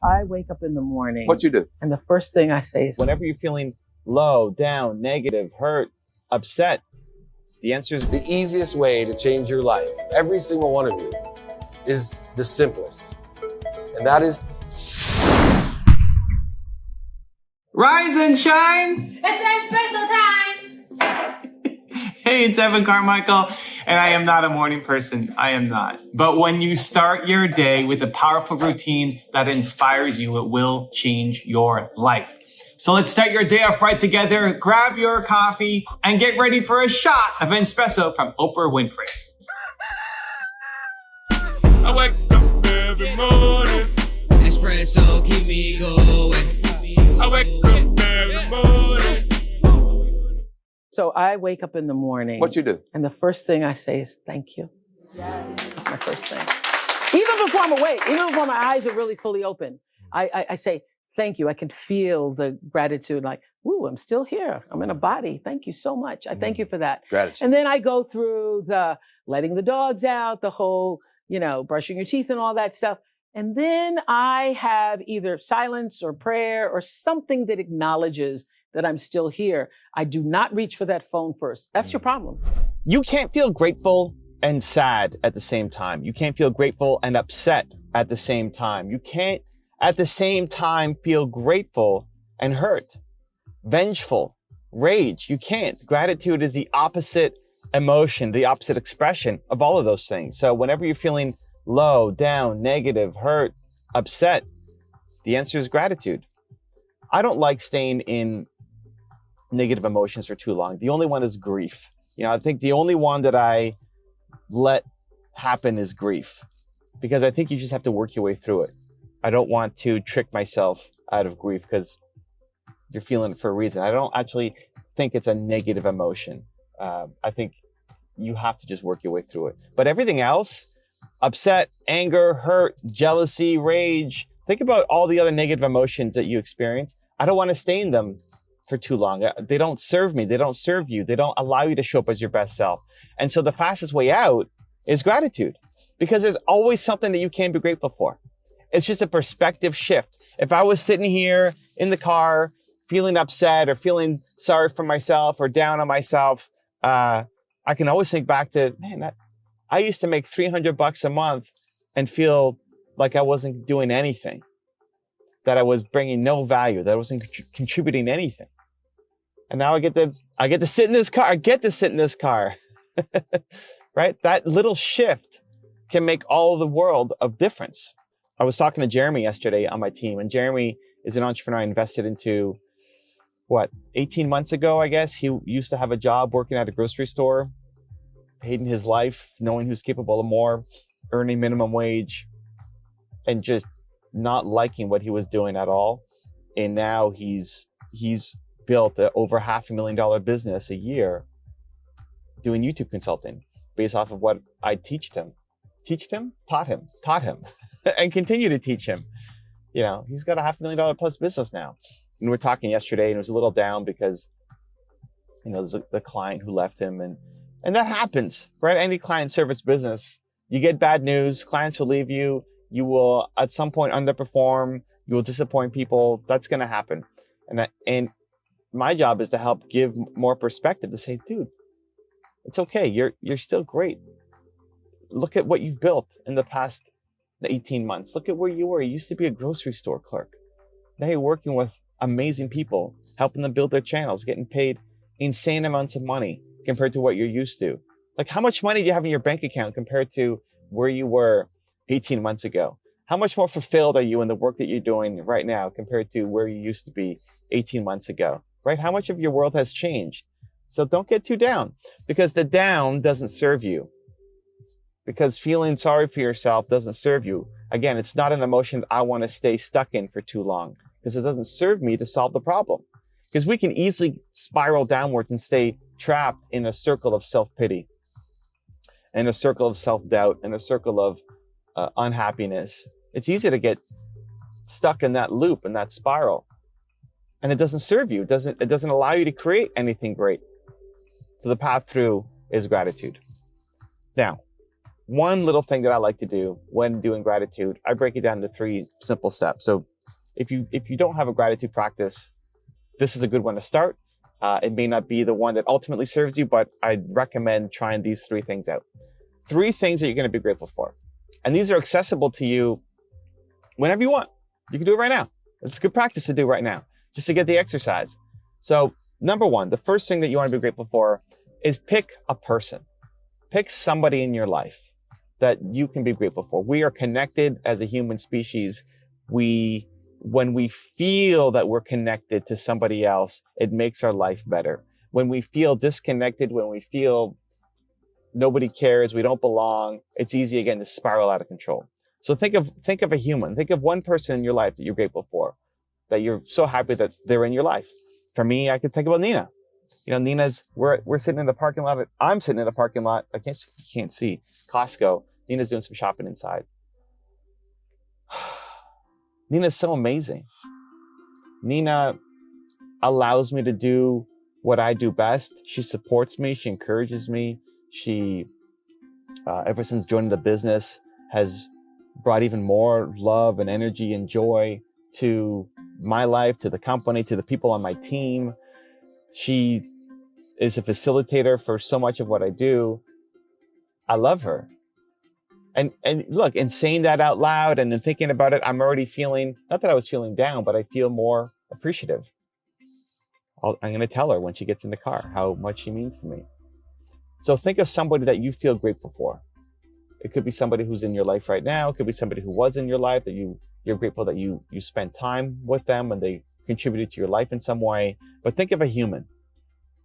I wake up in the morning. What you do? And the first thing I say is, whenever you're feeling low, down, negative, hurt, upset, the answer is the easiest way to change your life, every single one of you, is the simplest. And that is Rise and shine! It's espresso time! Hey, it's Evan Carmichael, and I am not a morning person. I am not. But when you start your day with a powerful routine that inspires you, it will change your life. So let's start your day off right together. Grab your coffee and get ready for a shot of espresso from Oprah Winfrey. I wake up every morning. Espresso, keep me going. I wake up every morning. so I wake up in the morning. What you do? And the first thing I say is, thank you. Yes. That's my first thing. Even before I'm awake, even before my eyes are really fully open, I say, thank you. I can feel the gratitude, like, ooh, I'm still here. I'm in a body. Thank you so much. I thank you for that. Gratitude. And then I go through the letting the dogs out, the whole, brushing your teeth and all that stuff. And then I have either silence or prayer or something that acknowledges that I'm still here. I do not reach for that phone first. That's your problem. you can't feel grateful and sad at the same time. You can't feel grateful and upset at the same time. You can't at the same time feel grateful and hurt, vengeful, rage. You can't. Gratitude is the opposite emotion, the opposite expression of all of those things. So whenever you're feeling low, down, negative, hurt, upset, the answer is gratitude. I don't like staying in negative emotions for too long. The only one is grief. I think the only one that I let happen is grief, because I think you just have to work your way through it. I don't want to trick myself out of grief because you're feeling it for a reason. I don't actually think it's a negative emotion. I think you have to just work your way through it. But everything else, upset, anger, hurt, jealousy, rage, think about all the other negative emotions that you experience. I don't want to stay in them for too long. They don't serve me. They don't serve you. They don't allow you to show up as your best self. And so the fastest way out is gratitude, because there's always something that you can be grateful for. It's just a perspective shift. If I was sitting here in the car feeling upset or feeling sorry for myself or down on myself, I can always think back to, man, I used to make $300 a month and feel like I wasn't doing anything, that I was bringing no value, that I wasn't contributing anything. And now I get to sit in this car. I get to sit in this car, right? That little shift can make all the world of difference. I was talking to Jeremy yesterday on my team, and Jeremy is an entrepreneur I invested into, 18 months ago, I guess. He used to have a job working at a grocery store, hating his life, knowing he was capable of more, earning minimum wage, and just not liking what he was doing at all. And now he's built over $500,000 business a year doing YouTube consulting based off of what I taught him, and continue to teach him. He's got a $500,000 plus business now. And we were talking yesterday, and it was a little down because, there's the client who left him, and that happens, right? Any client service business, you get bad news, clients will leave you. You will at some point underperform. You will disappoint people. That's going to happen. And my job is to help give more perspective, to say, dude, it's okay. You're still great. Look at what you've built in the past 18 months. Look at where you were. You used to be a grocery store clerk. Now you're working with amazing people, helping them build their channels, getting paid insane amounts of money compared to what you're used to. Like, how much money do you have in your bank account compared to where you were 18 months ago? How much more fulfilled are you in the work that you're doing right now compared to where you used to be 18 months ago, right? How much of your world has changed? So don't get too down, because the down doesn't serve you. Because feeling sorry for yourself doesn't serve you. Again, it's not an emotion that I want to stay stuck in for too long, because it doesn't serve me to solve the problem. Because we can easily spiral downwards and stay trapped in a circle of self-pity, in a circle of self-doubt, in a circle of unhappiness. It's easy to get stuck in that loop, in that spiral. And it doesn't serve you. It doesn't allow you to create anything great. So the path through is gratitude. Now, one little thing that I like to do when doing gratitude, I break it down into 3 simple steps. So if you don't have a gratitude practice, this is a good one to start. It may not be the one that ultimately serves you, but I'd recommend trying these 3 things out. 3 things that you're going to be grateful for. And these are accessible to you whenever you want. You can do it right now. It's good practice to do right now, just to get the exercise. So number 1, the first thing that you want to be grateful for is pick a person. Pick somebody in your life that you can be grateful for. We are connected as a human species. When we feel that we're connected to somebody else, it makes our life better. When we feel disconnected, when we feel nobody cares, we don't belong, it's easy again to spiral out of control. So think of a human. Think of one person in your life that you're grateful for, that you're so happy that they're in your life. For me, I could think about Nina. We're sitting in the parking lot. I'm sitting in a parking lot. You can't see Costco. Nina's doing some shopping inside. Nina's so amazing. Nina allows me to do what I do best. She supports me. She encourages me. She, ever since joining the business, has brought even more love and energy and joy to my life, to the company, to the people on my team. She is a facilitator for so much of what I do. I love her. And look, in saying that out loud and in thinking about it, I'm already feeling, not that I was feeling down, but I feel more appreciative. I'm going to tell her when she gets in the car how much she means to me. So think of somebody that you feel grateful for. It could be somebody who's in your life right now. It could be somebody who was in your life that you're grateful that you spent time with them and they contributed to your life in some way. But think of a human.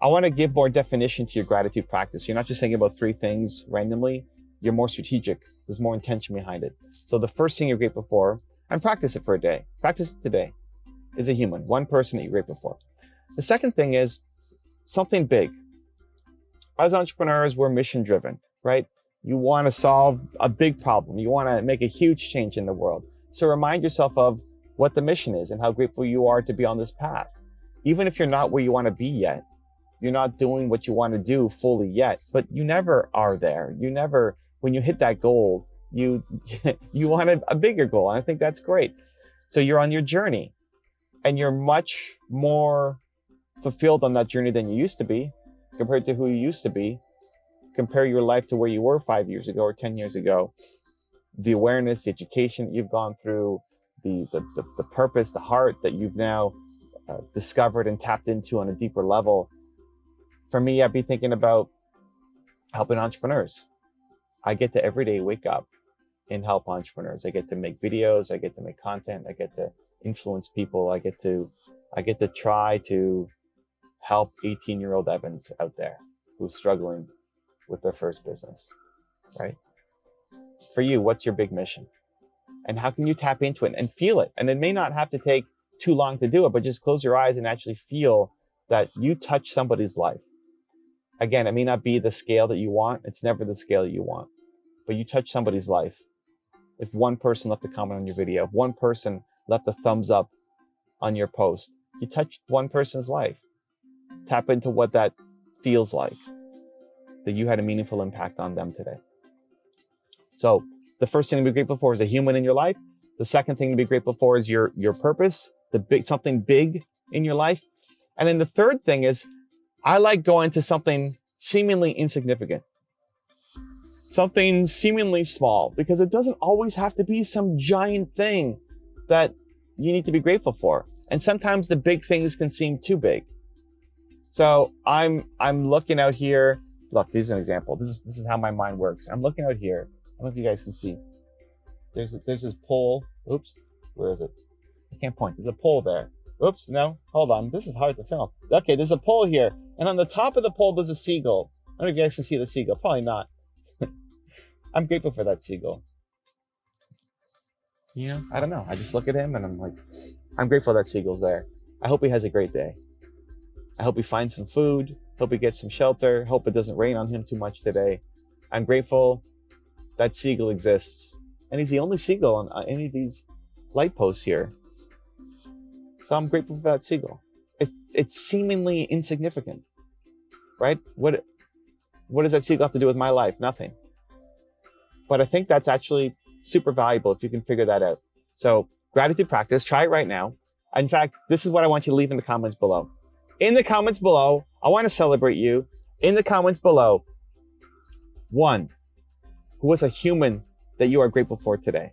I want to give more definition to your gratitude practice. You're not just thinking about 3 things randomly. You're more strategic. There's more intention behind it. So the first thing you're grateful for, and practice it for a day. Practice it today, is a human, one person that you're grateful for. The second thing is something big. As entrepreneurs, we're mission driven, right? You want to solve a big problem. You want to make a huge change in the world. So remind yourself of what the mission is and how grateful you are to be on this path. Even if you're not where you want to be yet, you're not doing what you want to do fully yet, but you never are there. You never, when you hit that goal, you want a bigger goal. And I think that's great. So you're on your journey and you're much more fulfilled on that journey than you used to be compared to who you used to be. Compare your life to where you were 5 years ago or 10 years ago. The awareness, the education that you've gone through, the purpose, the heart that you've now discovered and tapped into on a deeper level. For me, I'd be thinking about helping entrepreneurs. I get to every day wake up and help entrepreneurs. I get to make videos. I get to make content. I get to influence people. I get to try to help 18-year-old Evans out there who's struggling with their first business, right? For you, what's your big mission? And how can you tap into it and feel it? And it may not have to take too long to do it, but just close your eyes and actually feel that you touch somebody's life. Again, it may not be the scale that you want. It's never the scale you want, but you touch somebody's life. If one person left a comment on your video, if one person left a thumbs up on your post, you touched one person's life. Tap into what that feels like, that you had a meaningful impact on them today. So the first thing to be grateful for is a human in your life. The second thing to be grateful for is your purpose, something big in your life. And then the third thing is, I like going to something seemingly insignificant, something seemingly small, because it doesn't always have to be some giant thing that you need to be grateful for. And sometimes the big things can seem too big. So I'm looking out here. Look, here's an example. This is how my mind works. I'm looking out here. I don't know if you guys can see. There's this pole. Oops, where is it? I can't point. There's a pole there. Oops, no, hold on. This is hard to film. Okay, there's a pole here. And on the top of the pole, there's a seagull. I don't know if you guys can see the seagull. Probably not. I'm grateful for that seagull. You know, I don't know. I just look at him and I'm like, I'm grateful that seagull's there. I hope he has a great day. I hope he finds some food. Hope he gets some shelter. Hope it doesn't rain on him too much today. I'm grateful that seagull exists. And he's the only seagull on any of these light posts here. So I'm grateful for that seagull. It's seemingly insignificant, right? What does that seagull have to do with my life? Nothing. But I think that's actually super valuable if you can figure that out. So gratitude practice. Try it right now. In fact, this is what I want you to leave in the comments below. In the comments below, I want to celebrate you. In the comments below, 1, who was a human that you are grateful for today?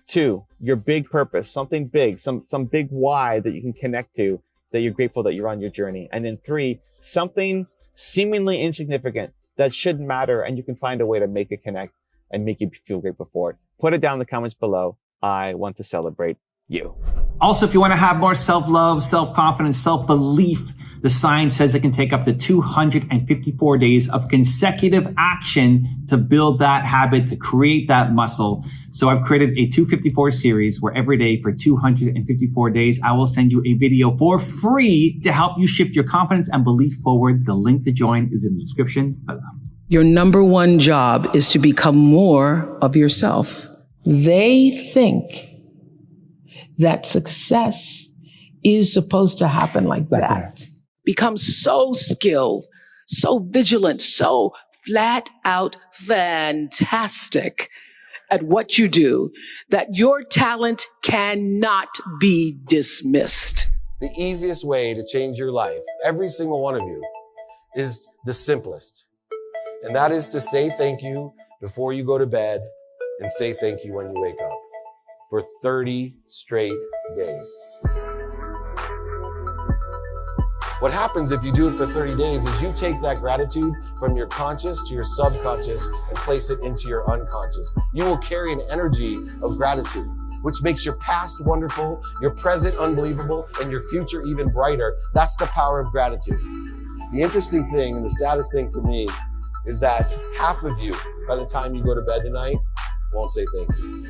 2, your big purpose, something big, some big why that you can connect to, that you're grateful that you're on your journey. And then 3, something seemingly insignificant that shouldn't matter and you can find a way to make it connect and make you feel grateful for it. Put it down in the comments below. I want to celebrate you. Also, if you want to have more self-love, self-confidence, self-belief, the science says it can take up to 254 days of consecutive action to build that habit, to create that muscle. So I've created a 254 series where every day for 254 days, I will send you a video for free to help you shift your confidence and belief forward. The link to join is in the description below. Your number one job is to become more of yourself. They think that success is supposed to happen like that. Become so skilled, so vigilant, so flat out fantastic at what you do that your talent cannot be dismissed. The easiest way to change your life, every single one of you, is the simplest. And that is to say thank you before you go to bed and say thank you when you wake up for 30 straight days. What happens if you do it for 30 days is you take that gratitude from your conscious to your subconscious and place it into your unconscious. You will carry an energy of gratitude, which makes your past wonderful, your present unbelievable, and your future even brighter. That's the power of gratitude. The interesting thing and the saddest thing for me is that half of you, by the time you go to bed tonight, won't say thank you.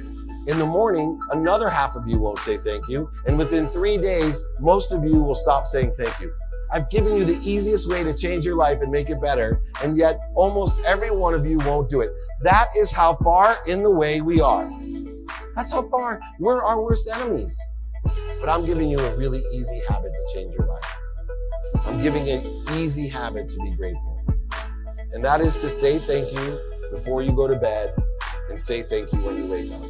In the morning, another half of you won't say thank you. And within 3 days, most of you will stop saying thank you. I've given you the easiest way to change your life and make it better, and yet almost every one of you won't do it. That is how far in the way we are. That's how far we're our worst enemies. But I'm giving you a really easy habit to change your life. I'm giving an easy habit to be grateful. And that is to say thank you before you go to bed and say thank you when you wake up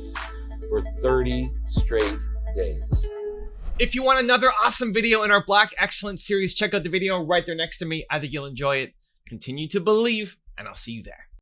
for 30 straight days. If you want another awesome video in our Black Excellence series, check out the video right there next to me. I think you'll enjoy it. Continue to believe, and I'll see you there.